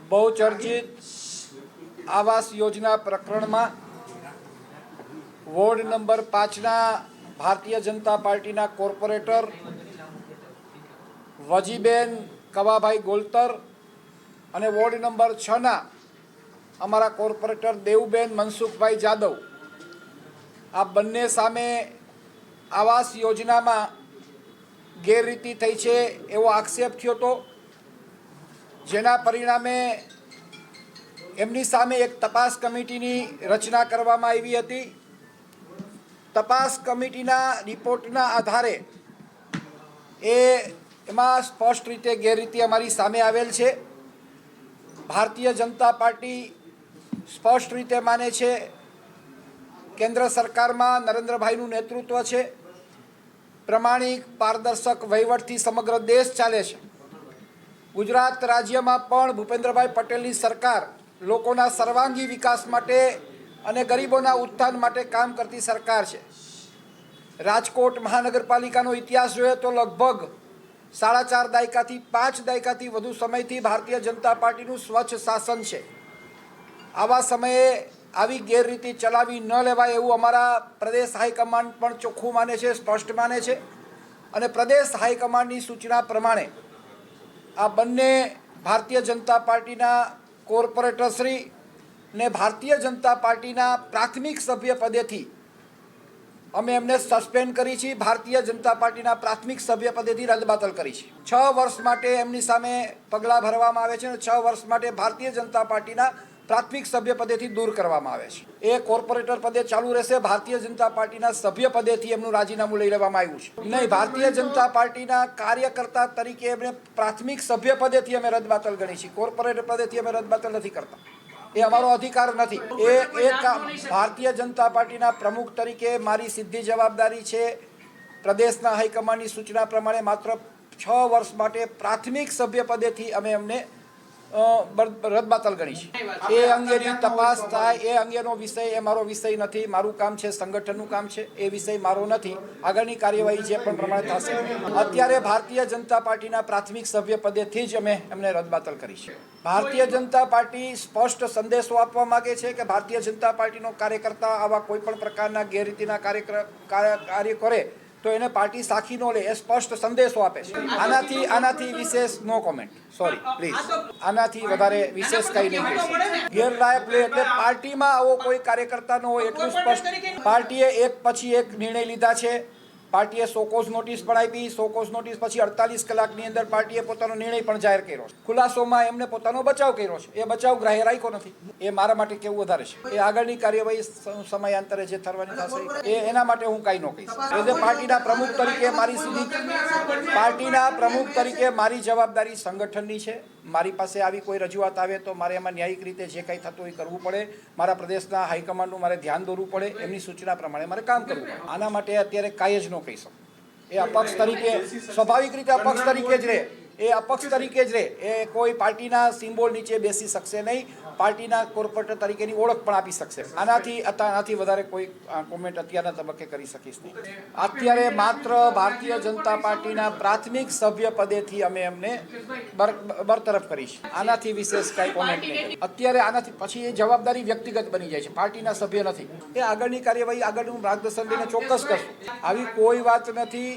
બહુચર્ચિત આવાસ યોજના પ્રકરણમાં ward number 5ના Bharatiya Janata પાર્ટીના corporator Vajiben કવાભાઈ Goltar અને વોર્ડ નંબર 6ના અમારા કોર્પોરેટર દેવુબેન મનસુખભાઈ જાદવ આ બંને સામે આવાસ યોજનામાં ગેરરીતિ થઈ છે એવો આક્ષેપ થયો હતો, જેના પરિણામે એમની સામે એક તપાસ કમિટીની રચના કરવામાં આવી હતી। તપાસ કમિટીના રિપોર્ટના આધારે એમાં સ્પષ્ટ રીતે ગેરરીતિ અમારી સામે આવેલ છે। ભારતીય જનતા પાર્ટી સ્પષ્ટ રીતે માને છે કેન્દ્ર સરકારમાં નરેન્દ્રભાઈનું નેતૃત્વ છે, પ્રમાણિક પારદર્શક વહીવટથી સમગ્ર દેશ ચાલે છે। ગુજરાત રાજ્યમાં પણ ભૂપેન્દ્રભાઈ પટેલની સરકાર લોકોના સર્વાંગી વિકાસ માટે અને ગરીબોના ઉત્થાન માટે કામ કરતી સરકાર છે। રાજકોટ મહાનગરપાલિકાનો ઇતિહાસ જોઈએ તો લગભગ 4.5 દાયકાથી 5 દાયકાથી વધુ સમયથી ભારતીય જનતા પાર્ટીનું સ્વચ્છ શાસન છે। આવા સમયે આવી ગેરરીતિ ચલાવી ન લેવાય એવું અમારા પ્રદેશ હાઈકમાન્ડ પણ ચોખ્ખું માને છે, સ્પષ્ટ માને છે અને પ્રદેશ હાઈકમાન્ડની સૂચના પ્રમાણે આ બંને ભારતીય જનતા પાર્ટીના કોર્પોરેટરશ્રી ને ભારતીય જનતા પાર્ટીના પ્રાથમિક સભ્ય પદેથી અમે એમને સસ્પેન્ડ કરી છે। ભારતીય જનતા પાર્ટીના પ્રાથમિક સભ્ય પદેથી રદબાતલ કરી છે। 6 વર્ષ માટે એમની સામે પગલાં ભરવામાં આવે છે અને 6 વર્ષ માટે ભારતીય જનતા પાર્ટીના પ્રાથમિક સભ્ય પદેથી દૂર કરવામાં આવે છે। એ કોર્પોરેટર પદે ચાલુ રહેશે। ભારતીય જનતા પાર્ટીના સભ્ય પદેથી એમનું રાજીનામું લઈ લેવામાં આવ્યું છે। નહીં, ભારતીય જનતા પાર્ટીના કાર્યકર્તા તરીકે એમને પ્રાથમિક સભ્ય પદેથી અમે રદબાતલ ગણી છે, કોર્પોરેટર પદેથી અમે રદબાતલ નથી કરતા, એ અમારો અધિકાર નથી। એ ભારતીય જનતા પાર્ટીના પ્રમુખ તરીકે મારી સીધી જવાબદારી છે પ્રદેશના હાઈકમાન્ડની સૂચના પ્રમાણે માત્ર 6 વર્ષ માટે પ્રાથમિક સભ્ય પદેથી અમે એમને રદબાતલ ગણી છે। એ અંગેની તપાસ થાય, એ અંગેનો વિષય એ મારો વિષય નથી। મારું કામ છે સંગઠનનું કામ છે, એ વિષય મારો નથી। આગળની કાર્યવાહી જે પણ પ્રમાણે થશે। અત્યારે ભારતીય જનતા પાર્ટીના પ્રાથમિક સભ્ય પદેથી જ અમે એમને રદબાતલ કરી છે। ભારતીય જનતા પાર્ટી સ્પષ્ટ સંદેશો આપવા માંગે છે કે ભારતીય જનતા પાર્ટીનો કાર્યકર્તા આવા કોઈ પણ પ્રકારના ગેરરીતિના કાર્ય કરે તો એને પાર્ટી સાખી ન લે, એ સ્પષ્ટ સંદેશો આપે છે। આનાથી વિશેષ નો કોમેન્ટ, સોરી પ્લીઝ, આનાથી વધારે વિશેષ કંઈ નહીં કહી શકું। ગેરલાયક લે એટલે પાર્ટીમાં આવો કોઈ કાર્યકર્તા ન હોય એટલું સ્પષ્ટ। પાર્ટીએ એક પછી એક નિર્ણય લીધા છે। પાર્ટીએ સોકોઝ નોટિસ પણ આપી, સોકોઝ નોટિસ પછી 48 કલાકની અંદર પાર્ટીએ પોતાનો નિર્ણય પણ જાહેર કર્યો છે। ખુલાસોમાં એમને પોતાનો બચાવ કર્યો છે, એ બચાવ ગ્રાહ્ય રાખ્યો નથી। એ મારા માટે કેવું વધારે છે, એ આગળની કાર્યવાહી સમયાંતરે જે થવાની થશે એ એના માટે હું કાંઈ ન કહીશ। એટલે પાર્ટીના પ્રમુખ તરીકે મારી જવાબદારી સંગઠનની છે। મારી પાસે આવી કોઈ રજૂઆત આવે તો મારે એમાં ન્યાયિક રીતે જે કંઈ થતું એ કરવું પડે। મારા પ્રદેશના હાઈકમાન્ડનું મારે ધ્યાન દોરવું પડે, એમની સૂચના પ્રમાણે મારે કામ કરવું પડે। આના માટે અત્યારે કાંઈ જ ન કહી શકું। એ અપક્ષ તરીકે સ્વાભાવિક રીતે અપક્ષ તરીકે જ રહે, એ અપક્ષ તરીકે જ રહે, એ કોઈ પાર્ટીના સિમ્બોલ નીચે બેસી શકશે નહીં, પાર્ટીના કોર્પોરેટર તરીકેની ઓળખ પણ આપી શકશે। આનાથી વધારે કોઈ કોમેન્ટ અત્યારના તબક્કે કરી શકીશ નહીં। અત્યારે માત્ર ભારતીય જનતા પાર્ટીના પ્રાથમિક સભ્ય પદેથી અમે એમને બરતરફ કરી છે। આનાથી વિશેષ કાંઈ કોમેન્ટ નહીં। અત્યારે આનાથી પછી એ જવાબદારી વ્યક્તિગત બની જાય છે, પાર્ટીના સભ્ય નથી। એ આગળની કાર્યવાહી આગળનું માર્ગદર્શન લઈને ચોક્કસ કરશું। આવી કોઈ વાત નથી,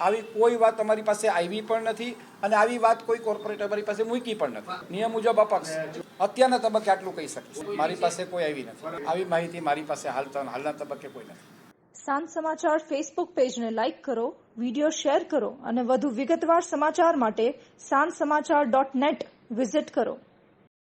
આવી કોઈ વાત અમારી પાસે આવી પણ નથી અને આવી વાત કોઈ કોર્પોરેટર મારી પાસે મૂકી પણ નથી। નિયમ મુજબ અપક્ષ અત્યારના તબક્કે આટલું કહી શકીશ। મારી પાસે કોઈ આવી નથી, આવી માહિતી મારી પાસે હાલના તબક્કે કોઈ નથી। સાંજ સમાચાર ફેસબુક પેજને લાઇક કરો, વિડીયો શેર કરો અને વધુ વિગતવાર સમાચાર માટે sanssamachar.net વિઝિટ કરો।